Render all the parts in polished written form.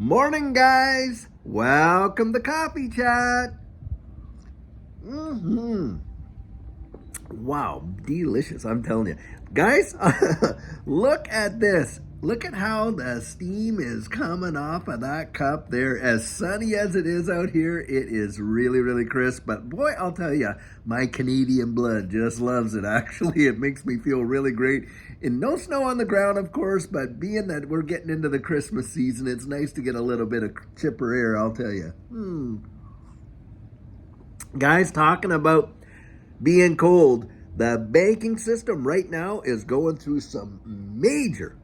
Morning, guys. Welcome to Coffee Chat. Wow, delicious, I'm telling you. Guys, look at this. Look at how the steam is coming off of that cup there. As sunny as it is out here, it is really, really crisp. But boy, I'll tell you, my Canadian blood just loves it. Actually, it makes me feel really great. And no snow on the ground, of course, but being that we're getting into the Christmas season, it's nice to get a little bit of chipper air, I'll tell you. Guys, talking about being cold, the banking system right now is going through some major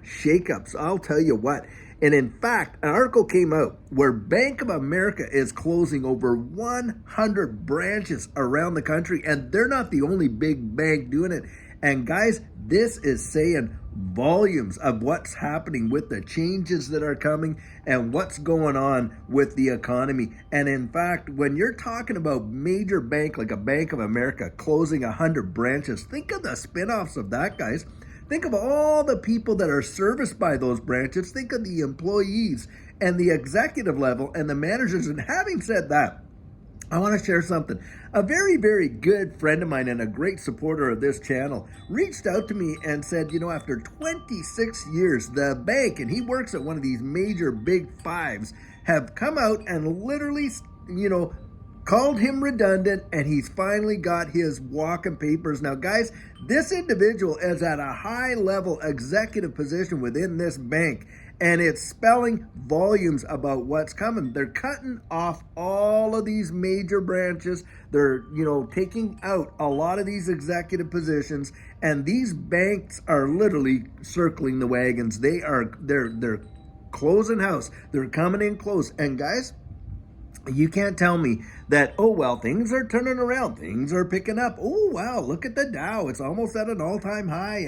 shakeups. I'll tell you what. And in fact, an article came out where Bank of America is closing over 100 branches around the country, and they're not the only big bank doing it. And guys, this is saying volumes of what's happening with the changes that are coming and what's going on with the economy. And in fact, when you're talking about major bank like a Bank of America closing 100 branches, think of the spin-offs of that, guys. Think of all the people that are serviced by those branches. Think of the employees and the executive level and the managers. And having said that, I want to share something. A very good friend of mine and a great supporter of this channel reached out to me and said, after 26 years, the bank, and he works at one of these major big fives, have come out and literally, called him redundant, and he's finally got his walking papers. Now, guys, this individual is at a high-level executive position within this bank, and it's spelling volumes about what's coming. They're cutting off all of these major branches. They're, taking out a lot of these executive positions, and these banks are literally circling the wagons. They're closing house. They're coming in close. And guys, you can't tell me that, oh, well, things are turning around. Things are picking up. Oh, wow, look at the Dow. It's almost at an all-time high.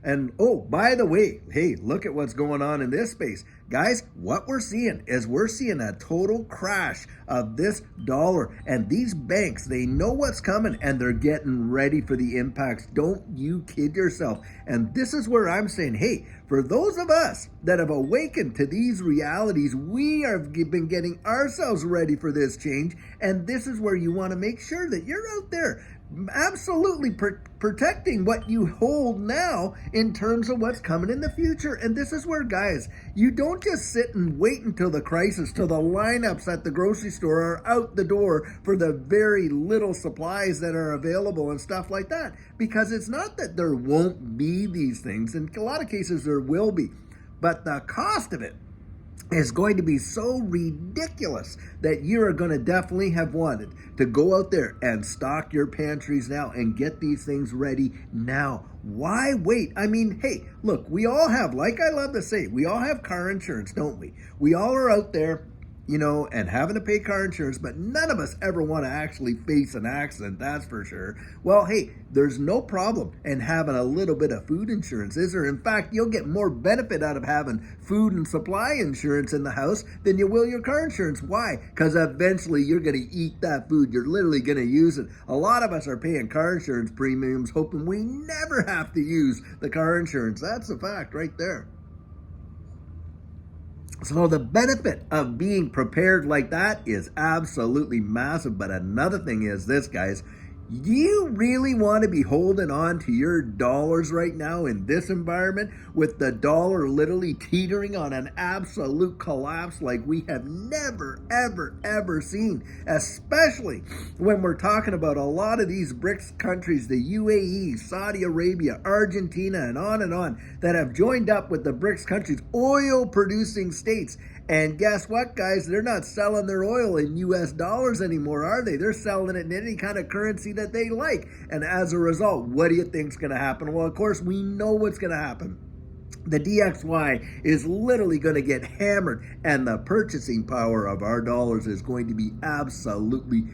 And oh, by the way, hey, look at what's going on in this space. Guys, what we're seeing is we're seeing a total crash of this dollar. And these banks, they know what's coming, and they're getting ready for the impacts. Don't you kid yourself. And this is where I'm saying, hey, for those of us that have awakened to these realities, we have been getting ourselves ready for this change. And this is where you want to make sure that you're out there absolutely protecting what you hold now in terms of what's coming in the future. And this is where, guys, you don't just sit and wait until the crisis, till the lineups at the grocery store are out the door for the very little supplies that are available and stuff like that. Because it's not that there won't be these things. In a lot of cases, there will be. But the cost of it is going to be so ridiculous that you are going to definitely have wanted to go out there and stock your pantries now and get these things ready now. Why wait? I mean, hey, look, we all have, like I love to say, we all have car insurance, don't we? We all are out there, and having to pay car insurance, but none of us ever want to actually face an accident, that's for sure. Well, hey, there's no problem in having a little bit of food insurance, is there? In fact, you'll get more benefit out of having food and supply insurance in the house than you will your car insurance. Why? Because eventually you're going to eat that food. You're literally going to use it. A lot of us are paying car insurance premiums hoping we never have to use the car insurance. That's a fact right there. So the benefit of being prepared like that is absolutely massive. But another thing is this, guys. Do you really want to be holding on to your dollars right now in this environment with the dollar literally teetering on an absolute collapse like we have never, ever seen? Especially when we're talking about a lot of these BRICS countries, the UAE, Saudi Arabia, Argentina, and on, that have joined up with the BRICS countries, oil-producing states. And guess what, guys? They're not selling their oil in US dollars anymore, are they? They're selling it in any kind of currency that they like. And as a result, what do you think's going to happen? Well, of course, we know what's going to happen. The DXY is literally going to get hammered, and the purchasing power of our dollars is going to be absolutely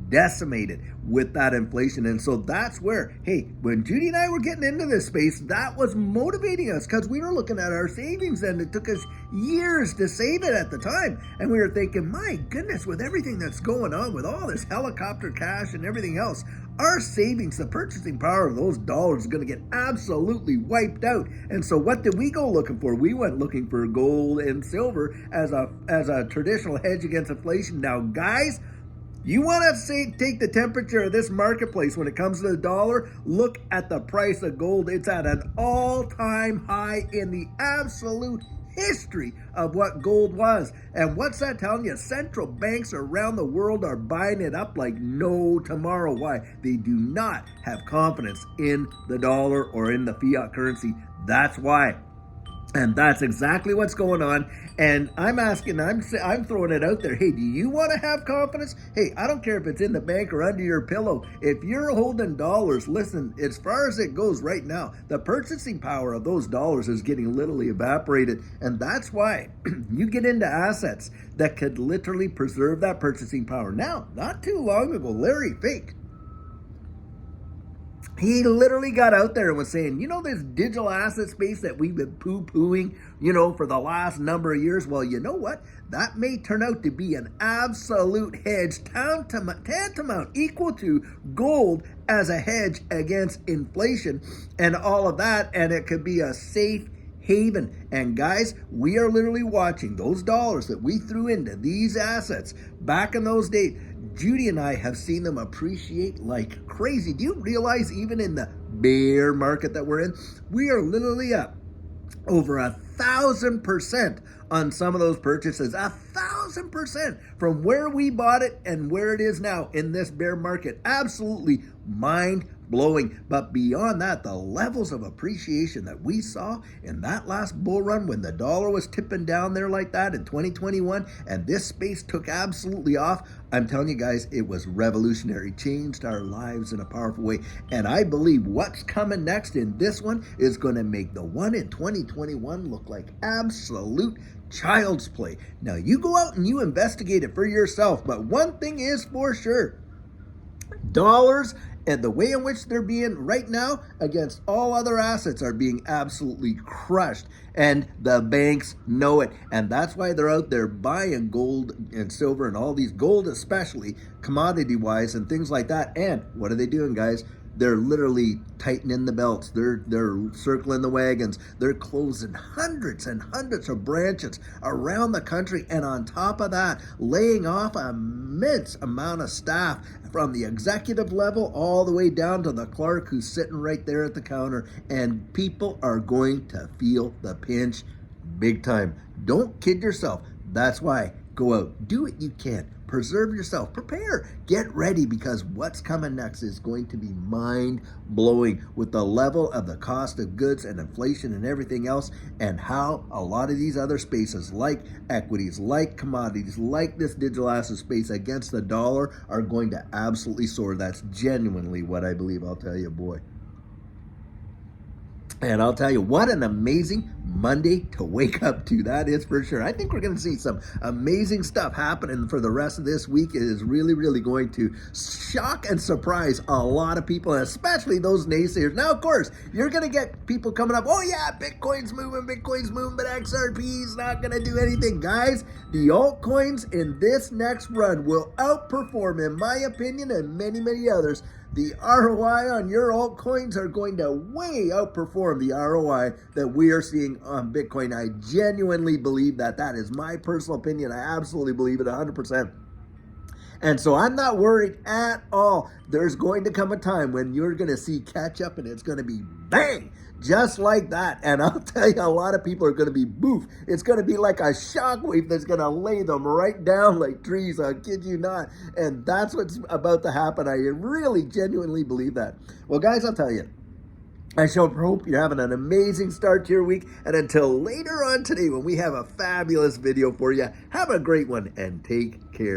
decimated with that inflation. And so that's where, hey, when Judy and I were getting into this space, that was motivating us because we were looking at our savings, and it took us years to save it at the time. And we were thinking, my goodness, with everything that's going on, with all this helicopter cash and everything else, our savings, the purchasing power of those dollars is going to get absolutely wiped out. And so what did we go looking for? We went looking for gold and silver as a traditional hedge against inflation. Now, guys, you want to take the temperature of this marketplace when it comes to the dollar? Look at the price of gold. It's at an all-time high in the absolute history of what gold was. And what's that telling you? Central banks around the world are buying it up like no tomorrow. Why? They do not have confidence in the dollar or in the fiat currency. That's why. And that's exactly what's going on. And I'm asking, I'm throwing it out there. Hey, do you want to have confidence? Hey, I don't care if it's in the bank or under your pillow. If you're holding dollars, listen, as far as it goes right now, the purchasing power of those dollars is getting literally evaporated. And that's why you get into assets that could literally preserve that purchasing power. Now, not too long ago, Larry Fink, he literally got out there and was saying, you know, this digital asset space that we've been poo-pooing, you know, for the last number of years. Well, you know what? That may turn out to be an absolute hedge tantamount equal to gold as a hedge against inflation and all of that. And it could be a safe haven. And guys, we are literally watching those dollars that we threw into these assets back in those days. Judy and I have seen them appreciate like crazy. Do you realize even in the bear market that we're in, we are literally up over 1,000% on some of those purchases. 1,000% from where we bought it and where it is now in this bear market. Absolutely mind-blowing. But beyond that, the levels of appreciation that we saw in that last bull run when the dollar was tipping down there like that in 2021 and this space took absolutely off, I'm telling you guys, it was revolutionary. Changed our lives in a powerful way. And I believe what's coming next in this one is going to make the one in 2021 look like absolute child's play. Now, you go out and you investigate it for yourself. But one thing is for sure, dollars and the way in which they're being right now against all other assets are being absolutely crushed. And the banks know it. And that's why they're out there buying gold and silver and all these gold, especially commodity-wise and things like that. And what are they doing, guys? They're literally tightening the belts. They're circling the wagons. They're closing hundreds and hundreds of branches around the country. And on top of that, laying off an immense amount of staff from the executive level all the way down to the clerk who's sitting right there at the counter. And people are going to feel the pinch big time. Don't kid yourself. That's why. Go out. Do what you can. Preserve yourself. Prepare. Get ready, because what's coming next is going to be mind-blowing with the level of the cost of goods and inflation and everything else, and how a lot of these other spaces like equities, like commodities, like this digital asset space against the dollar are going to absolutely soar. That's genuinely what I believe. I'll tell you, boy. And I'll tell you, what an amazing Monday to wake up to. That is for sure. I think we're going to see some amazing stuff happening for the rest of this week. It is really, really going to shock and surprise a lot of people, and especially those naysayers. Now, of course, you're going to get people coming up, oh yeah, Bitcoin's moving, but XRP's not going to do anything. Guys, the altcoins in this next run will outperform, in my opinion, and many, many others. The ROI on your altcoins are going to way outperform the ROI that we are seeing on Bitcoin. I genuinely believe that. That is my personal opinion. I absolutely believe it 100%. And so I'm not worried at all. There's going to come a time when you're going to see catch up, and it's going to be bang, just like that. And I'll tell you, a lot of people are going to be boof. It's going to be like a shockwave that's going to lay them right down like trees. I kid you not. And that's what's about to happen. I really genuinely believe that. Well, guys, I'll tell you, I sure hope you're having an amazing start to your week. And until later on today, when we have a fabulous video for you, have a great one and take care.